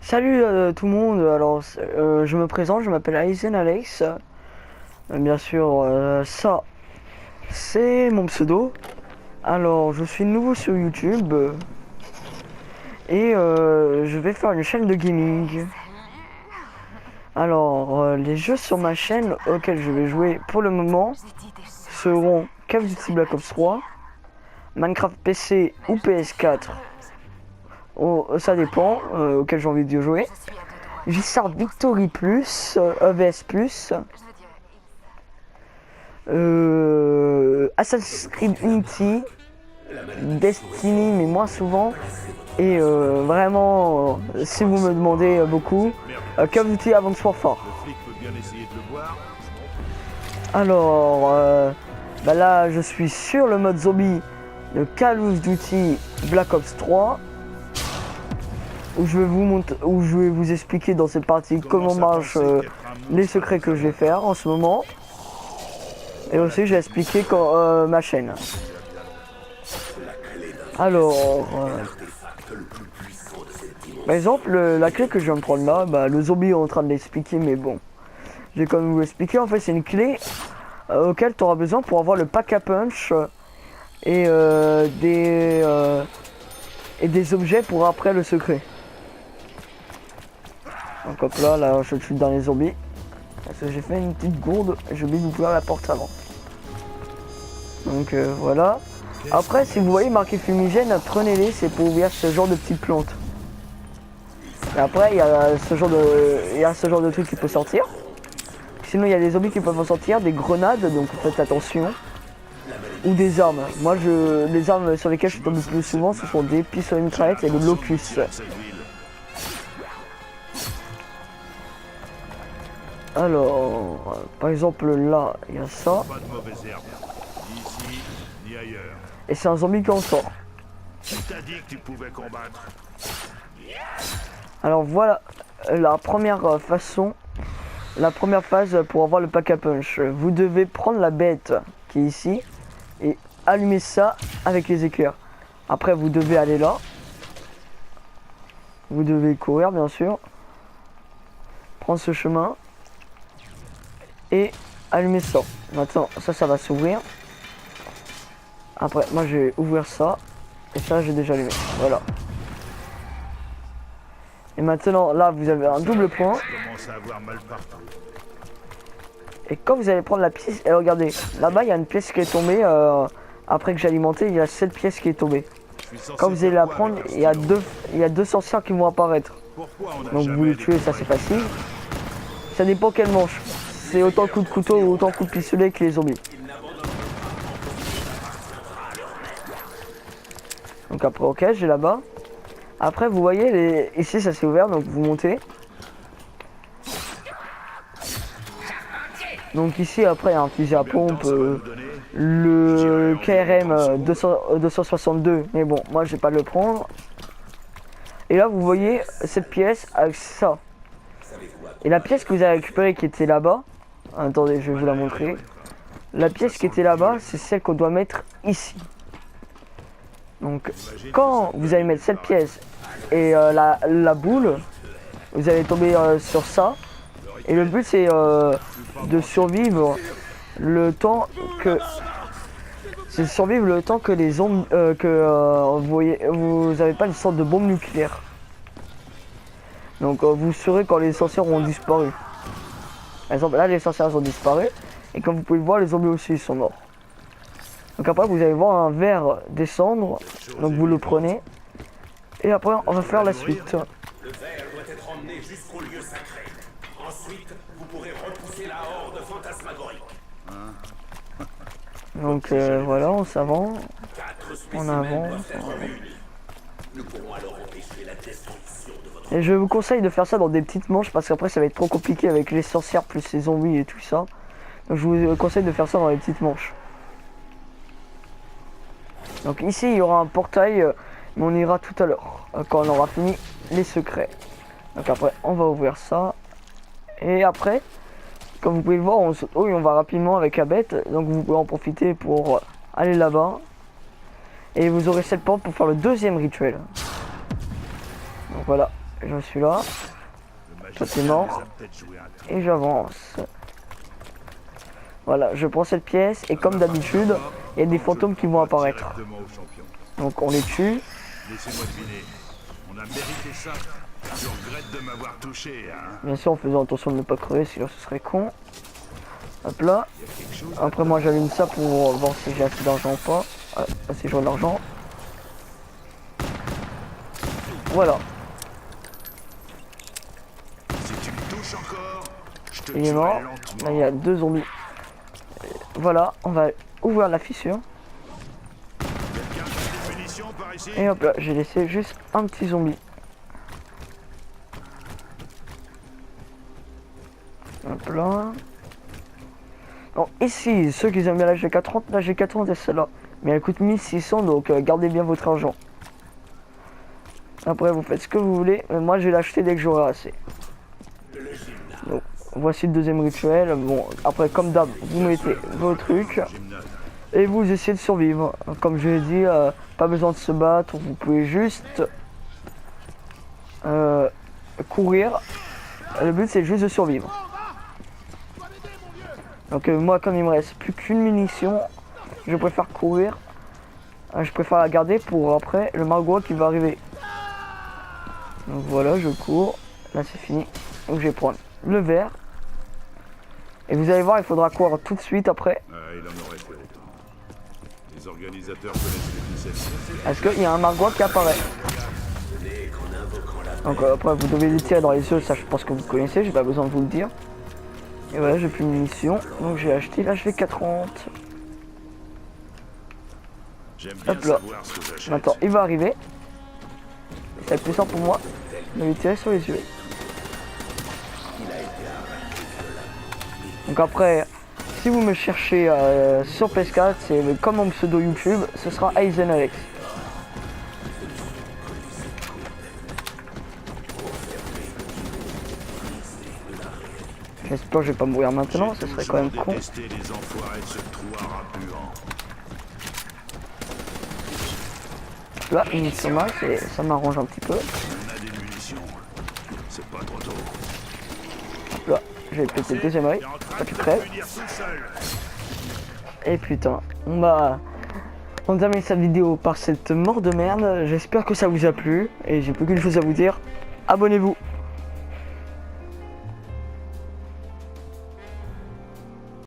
Salut tout le monde, alors je me présente, je m'appelle Aizen Alex. Bien sûr, ça c'est mon pseudo. Alors je suis nouveau sur YouTube et je vais faire une chaîne de gaming. Alors les jeux sur ma chaîne auxquels je vais jouer pour le moment seront Call of Duty Black Ops 3, Minecraft PC ou PS4. Oh, ça dépend auquel j'ai envie de jouer. J-Star Victory Plus, EVS Plus, Assassin's Creed Unity, Destiny mais moins souvent, et vraiment, si vous me demandez beaucoup, Call of Duty Advanced Warfare. Alors, là je suis sur le mode zombie de Call of Duty Black Ops 3. Où je vais vous expliquer dans cette partie comment marchent les secrets que je vais faire en ce moment. Et aussi je vais expliquer ma chaîne. Alors, par exemple, la clé que je viens de prendre là, le zombie est en train de l'expliquer, mais bon. Je vais quand même vous l'expliquer. En fait, c'est une clé auquel tu auras besoin pour avoir le pack à punch et des objets pour après le secret. Donc hop là je suis dans les zombies. Parce que j'ai fait une petite gourde, j'ai oublié d'ouvrir la porte avant. Donc voilà. Après si vous voyez marqué fumigène, prenez-les, c'est pour ouvrir ce genre de petites plantes. Et après il y a ce genre de truc qui peut sortir. Sinon il y a des zombies qui peuvent en sortir, des grenades, donc faites attention. Ou des armes. Moi les armes sur lesquelles je tombe le plus souvent ce sont des pistolets mitraillettes et le locus. Alors, par exemple là, il y a ça. Et c'est un zombie qui en sort. Alors voilà la première façon, la première phase pour avoir le pack à punch. Vous devez prendre la bête qui est ici et allumer ça avec les éclairs. Après vous devez aller là. Vous devez courir bien sûr. Prendre ce chemin. Et allumer ça. Maintenant ça va s'ouvrir. Après moi je vais ouvrir ça. Et ça j'ai déjà allumé. Voilà. Et maintenant là vous avez un double point. Et quand vous allez prendre la pièce. Et regardez, là-bas il y a une pièce qui est tombée. Après que j'ai alimenté, il y a cette pièce qui est tombée. Quand vous allez la prendre, il y a deux sorcières qui vont apparaître. Donc vous les tuez, ça c'est facile. Ça dépend quelle manche. C'est autant coup de couteau ou autant coup de pistolet que les zombies. Donc après ok j'ai là-bas. Après vous voyez ici ça s'est ouvert donc vous montez. Donc ici après il y a un fusil à pompe. Le KRM 262. Mais bon moi je vais pas le prendre. Et là vous voyez cette pièce avec ça. Et la pièce que vous avez récupérée qui était là-bas. Attendez, je vais vous la montrer. La pièce qui était là-bas, c'est celle qu'on doit mettre ici. Donc, quand vous allez mettre cette pièce et la boule, vous allez tomber sur ça. Et le but, c'est de survivre le temps que... C'est survivre le temps que les zombies... vous n'avez pas une sorte de bombe nucléaire. Donc, vous saurez quand les sorcières ont disparu. Par exemple, là, les sorcières ont disparu. Et comme vous pouvez le voir, les zombies aussi ils sont morts. Donc après, vous allez voir un verre descendre. Donc vous le prenez. Et après, on va faire la suite. Le verre doit être emmené jusqu'au lieu sacré. Ensuite, vous pourrez repousser la horde fantasmagorique. Donc voilà, on s'avance. On avance. Nous pourrons alors empêcher la destruction de votre... Et je vous conseille de faire ça dans des petites manches parce qu'après ça va être trop compliqué avec les sorcières plus les zombies et tout ça. Donc je vous conseille de faire ça dans les petites manches. Donc ici il y aura un portail, mais on ira tout à l'heure quand on aura fini les secrets. Donc après on va ouvrir ça. Et après, comme vous pouvez le voir, on va rapidement avec la bête. Donc vous pouvez en profiter pour aller là-bas. Et vous aurez cette porte pour faire le deuxième rituel. Donc voilà. je suis là. Toi t'es mort. Et j'avance. Voilà, je prends cette pièce et comme d'habitude, il y a des fantômes qui vont apparaître. Donc on les tue. Laissez-moi deviner. On a mérité ça. Je regrette de m'avoir touché, hein. Bien sûr en faisant attention de ne pas crever, sinon ce serait con. Hop là. Après moi j'allume ça pour voir si j'ai assez d'argent ou pas. Ah, si j'ai de l'argent. Voilà. Si tu me touches encore, je te Il est mort. Là il y a 2 zombies. Voilà, on va ouvrir la fissure. Quelqu'un a des munitions par ici? Et hop là, j'ai laissé juste un petit zombie. Hop là. Donc ici, ceux qui aiment bien la G430, la G430 est celle-là. Mais elle coûte 1600, donc gardez bien votre argent. Après, vous faites ce que vous voulez, mais moi je vais l'acheter dès que j'aurai assez. Donc, voici le deuxième rituel. Bon, après, comme d'hab, vous mettez vos trucs et vous essayez de survivre. Comme je l'ai dit, pas besoin de se battre, vous pouvez juste courir. Le but, c'est juste de survivre. Donc moi, comme il me reste plus qu'une munition, je préfère courir. Je préfère la garder pour après le Margwa qui va arriver. Donc voilà, je cours. Là, c'est fini. Donc je vais prendre le verre. Et vous allez voir, il faudra courir tout de suite après. Il en aurait fait autant. Les organisateurs connaissent les ficelles. Parce qu'il y a un Margwa qui apparaît. Donc après, vous devez les tirer dans les yeux. Ça, je pense que vous connaissez. J'ai pas besoin de vous le dire. Et voilà, j'ai plus de munitions. Donc j'ai acheté la G430. Hop là. Maintenant, il va arriver. Ça va être plus simple pour moi de lui tirer sur les yeux. Donc après, si vous me cherchez sur PS4, c'est comme mon pseudo YouTube, ce sera AizenAlex. J'espère que je vais pas mourir maintenant, ce serait quand même con. Là, une mission ça m'arrange un petit peu. Là, j'ai pété le deuxième œil, pas tu crèves. Et putain, on termine cette vidéo par cette mort de merde. J'espère que ça vous a plu. Et j'ai plus qu'une chose à vous dire, abonnez-vous.